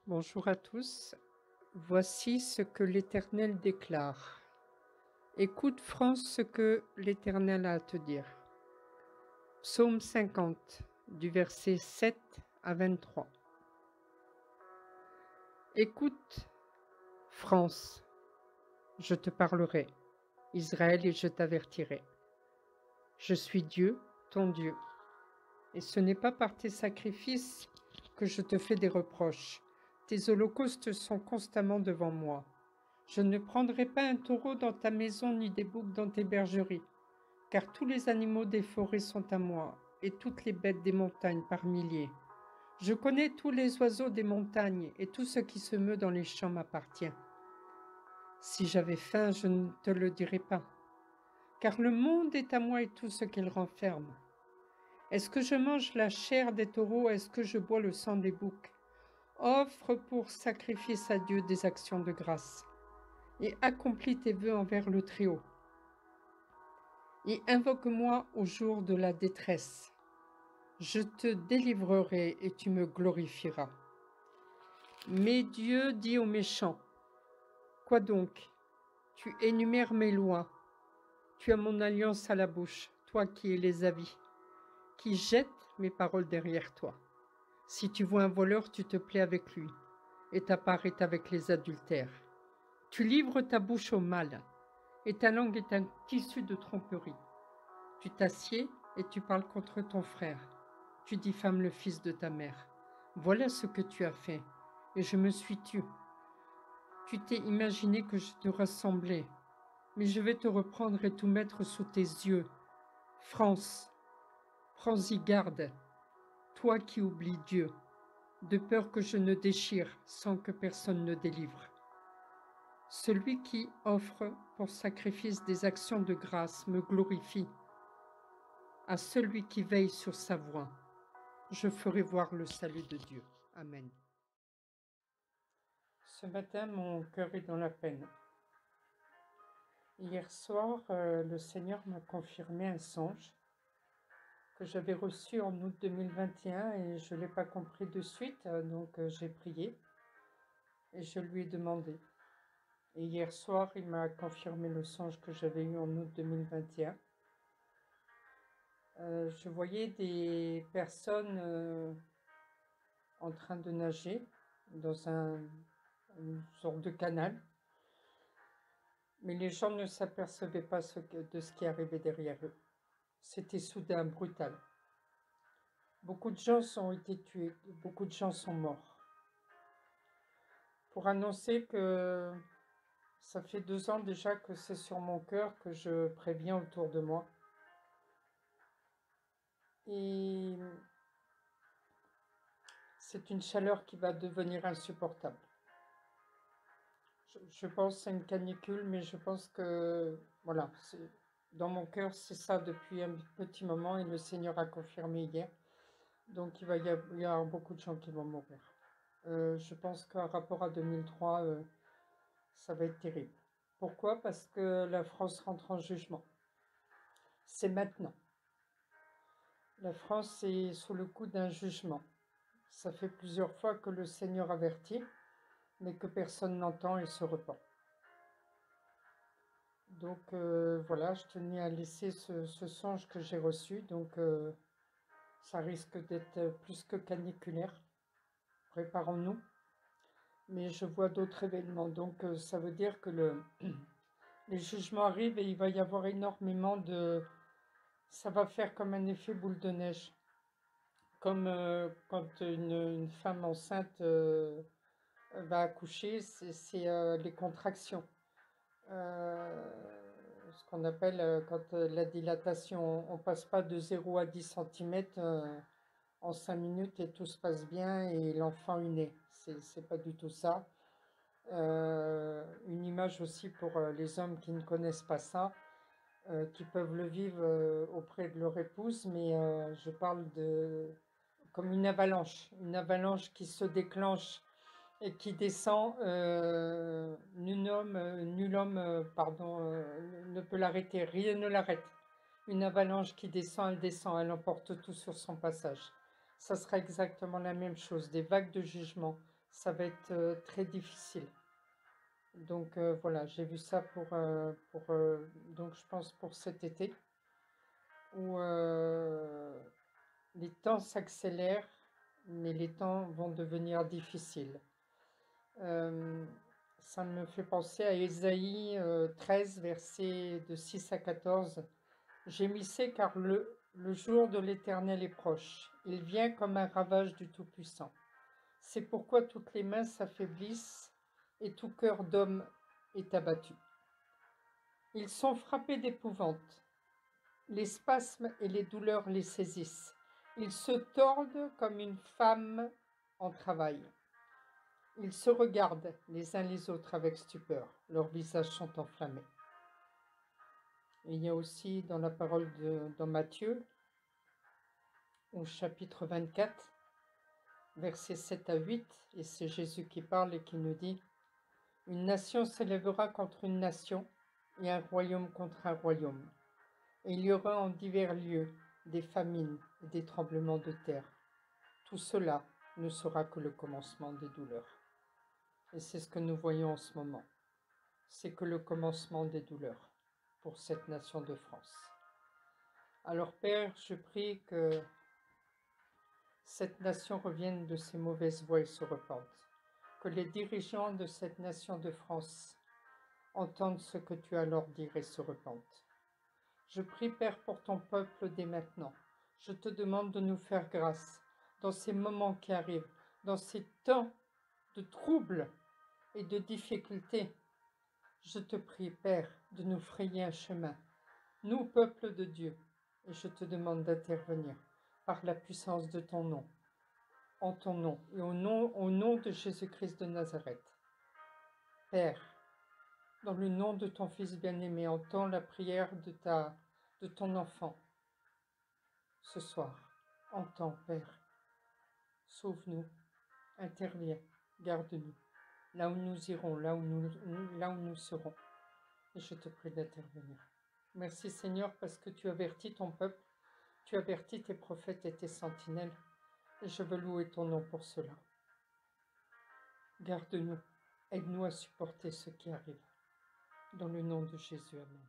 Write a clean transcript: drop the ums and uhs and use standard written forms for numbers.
Bonjour à tous. Voici ce que l'Éternel déclare. Écoute, France, ce que l'Éternel a à te dire. Psaume 50, du verset 7 à 23. Écoute, France, je te parlerai, Israël, et je t'avertirai. Je suis Dieu, ton Dieu, et ce n'est pas par tes sacrifices que je te fais des reproches. Tes holocaustes sont constamment devant moi. Je ne prendrai pas un taureau dans ta maison ni des boucs dans tes bergeries, car tous les animaux des forêts sont à moi, et toutes les bêtes des montagnes par milliers. Je connais tous les oiseaux des montagnes, et tout ce qui se meut dans les champs m'appartient. Si j'avais faim, je ne te le dirais pas, car le monde est à moi et tout ce qu'il renferme. Est-ce que je mange la chair des taureaux? Est-ce que je bois le sang des boucs? Offre pour sacrifice à Dieu des actions de grâce, et accomplis tes vœux envers le Très-Haut. Et invoque-moi au jour de la détresse. Je te délivrerai et tu me glorifieras. Mais Dieu dit aux méchants, quoi donc? Tu énumères mes lois, tu as mon alliance à la bouche, toi qui es les avis, qui jette mes paroles derrière toi. Si tu vois un voleur, tu te plais avec lui, et ta part est avec les adultères. Tu livres ta bouche au mal, et ta langue est un tissu de tromperie. Tu t'assieds et tu parles contre ton frère. Tu diffames le fils de ta mère. Voilà ce que tu as fait, et je me suis tue. Tu t'es imaginé que je te ressemblais, mais je vais te reprendre et tout mettre sous tes yeux. France, prends-y garde, toi qui oublies Dieu, de peur que je ne déchire sans que personne ne délivre. Celui qui offre pour sacrifice des actions de grâce me glorifie. À celui qui veille sur sa voie, je ferai voir le salut de Dieu. Amen. Ce matin, mon cœur est dans la peine. Hier soir, le Seigneur m'a confirmé un songe que j'avais reçu en août 2021 et je ne l'ai pas compris de suite, donc j'ai prié et je lui ai demandé. Et hier soir, il m'a confirmé le songe que j'avais eu en août 2021. Je voyais des personnes en train de nager dans une sorte de canal, mais les gens ne s'apercevaient pas de ce qui arrivait derrière eux. C'était soudain, brutal. Beaucoup de gens ont été tués, beaucoup de gens sont morts. Pour annoncer que ça fait 2 ans déjà que c'est sur mon cœur, que je préviens autour de moi. Et c'est une chaleur qui va devenir insupportable. Je pense que c'est une canicule, mais je pense que, voilà, dans mon cœur, c'est ça depuis un petit moment et le Seigneur a confirmé hier. Donc il va y avoir beaucoup de gens qui vont mourir. Je pense qu'un rapport à 2003, ça va être terrible. Pourquoi? Parce que la France rentre en jugement. C'est maintenant. La France est sous le coup d'un jugement. Ça fait plusieurs fois que le Seigneur avertit, mais que personne n'entend et se repent. Donc voilà, je tenais à laisser ce songe que j'ai reçu. Donc ça risque d'être plus que caniculaire. Préparons-nous. Mais je vois d'autres événements. Donc ça veut dire que les jugements arrivent et il va y avoir énormément de... Ça va faire comme un effet boule de neige. Comme quand une femme enceinte va accoucher, c'est les contractions. Ce qu'on appelle quand la dilatation, on passe pas de 0 à 10 cm en 5 minutes et tout se passe bien et l'enfant est né. C'est pas du tout ça. Une image aussi pour les hommes qui ne connaissent pas ça, qui peuvent le vivre auprès de leur épouse, mais je parle de comme une avalanche qui se déclenche et qui descend. Nul homme ne peut l'arrêter, rien ne l'arrête. Une avalanche qui descend, elle emporte tout sur son passage. Ça sera exactement la même chose, des vagues de jugement. ça va être très difficile. Donc voilà, j'ai vu ça donc je pense pour cet été, où les temps s'accélèrent, mais les temps vont devenir difficiles. Ça me fait penser à Ésaïe 13, versets de 6 à 14. Gémissez car le jour de l'Éternel est proche. Il vient comme un ravage du Tout-Puissant. C'est pourquoi toutes les mains s'affaiblissent et tout cœur d'homme est abattu. Ils sont frappés d'épouvante. Les spasmes et les douleurs les saisissent. Ils se tordent comme une femme en travail. Ils se regardent les uns les autres avec stupeur. Leurs visages sont enflammés. Et il y a aussi dans la parole dans Matthieu, au chapitre 24, versets 7 à 8, et c'est Jésus qui parle et qui nous dit « Une nation s'élèvera contre une nation, et un royaume contre un royaume. Et il y aura en divers lieux des famines et des tremblements de terre. Tout cela ne sera que le commencement des douleurs. » Et c'est ce que nous voyons en ce moment. C'est que le commencement des douleurs pour cette nation de France. Alors Père, je prie que cette nation revienne de ses mauvaises voies et se repente. Que les dirigeants de cette nation de France entendent ce que tu as à leur dire et se repentent. Je prie, Père, pour ton peuple dès maintenant. Je te demande de nous faire grâce dans ces moments qui arrivent, dans ces temps de troubles et de difficultés. Je te prie, Père, de nous frayer un chemin, nous, peuple de Dieu, et je te demande d'intervenir par la puissance de ton nom, en ton nom et au nom de Jésus-Christ de Nazareth. Père, dans le nom de ton Fils bien-aimé, entends la prière de ton enfant ce soir. Entends, Père, sauve-nous, interviens, garde-nous, là où nous irons, là où nous serons. Et je te prie d'intervenir. Merci Seigneur parce que tu avertis ton peuple, tu avertis tes prophètes et tes sentinelles, et je veux louer ton nom pour cela. Garde-nous, aide-nous à supporter ce qui arrive. Dans le nom de Jésus, amen.